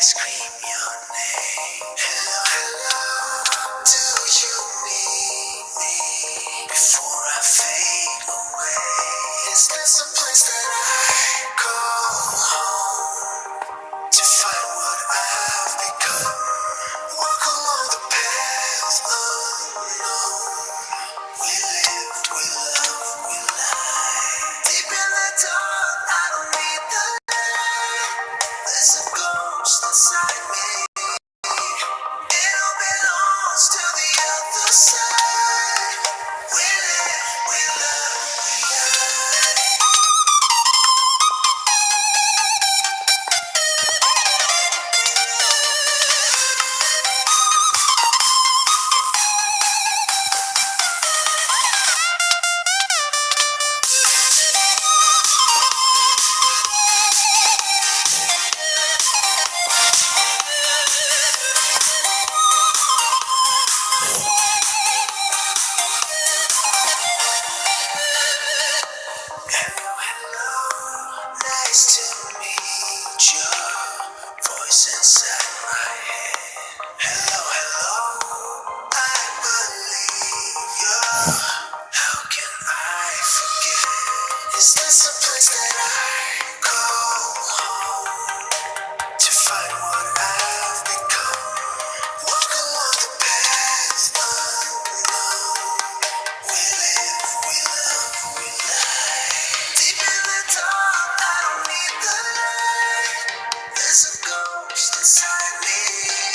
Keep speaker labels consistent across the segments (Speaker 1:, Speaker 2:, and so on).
Speaker 1: scream your name. Hello, hello. Do you need me before I fade away? Is this a place that I call home to find what I've become? Walk along the path unknown. We live, we love, we lie. Deep in the dark, I don't need the light. There's a ghost inside me. It all belongs to the other side. We live, we love, we lie. Hello, hello, nice to meet you. Voice inside my head. Hello, hello, I believe you. How can I forget? Is this a place that I call home to find what I've become? Walk along the path unknown. We live, we love, we lie. Deep in the dark, I don't need the light. There's a ghost inside me.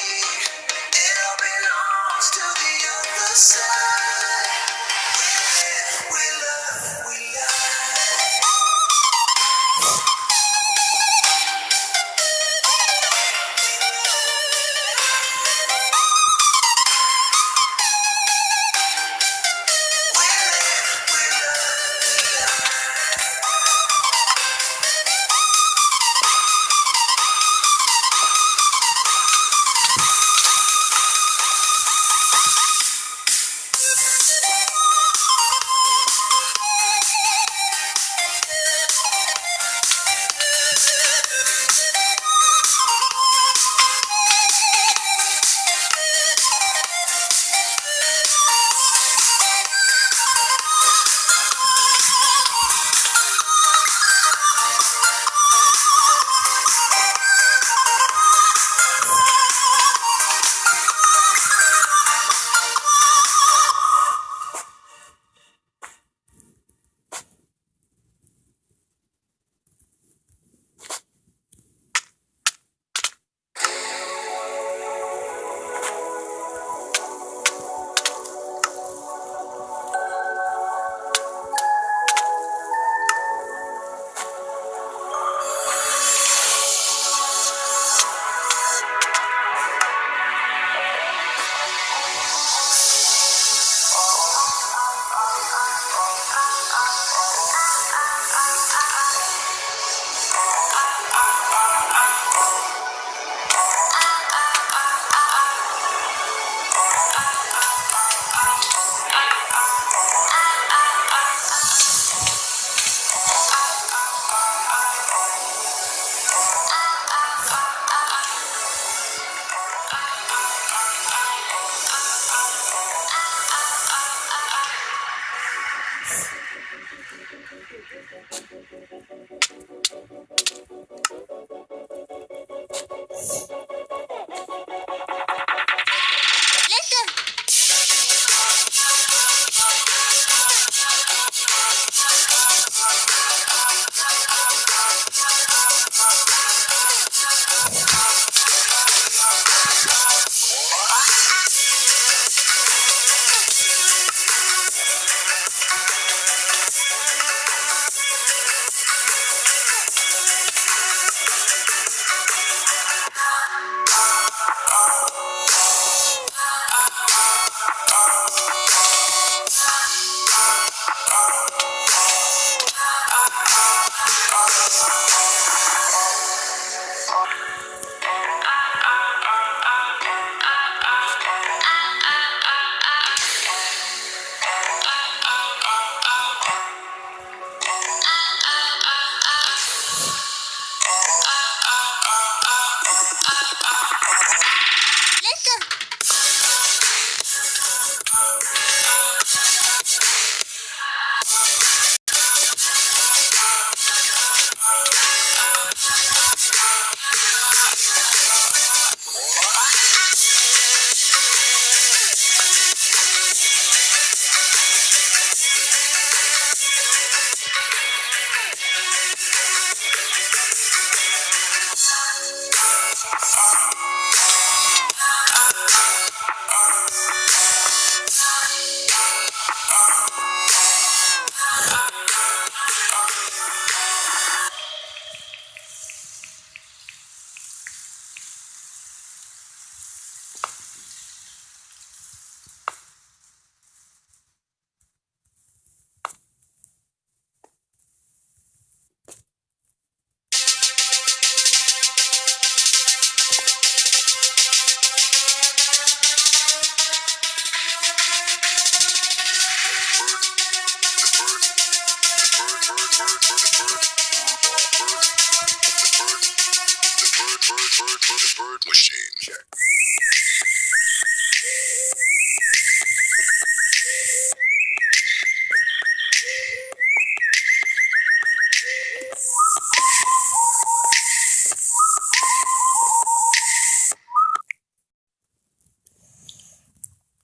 Speaker 1: Bird machine.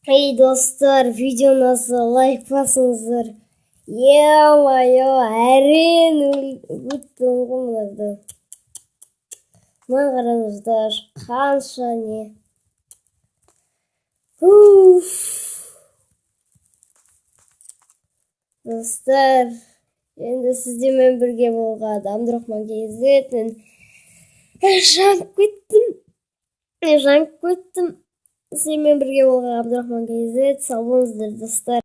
Speaker 2: Hey dostlar, videomuza like basыңыздар. Е-мое, әрең өттім ғұмырды. Мына қараңыздар, қанша не. Достар, енді сіздермен бірге болған Абдурахман KZ-ін жанып кеттім. Сіздермен бірге болған Абдурахман KZ, сау болыңыздар достар.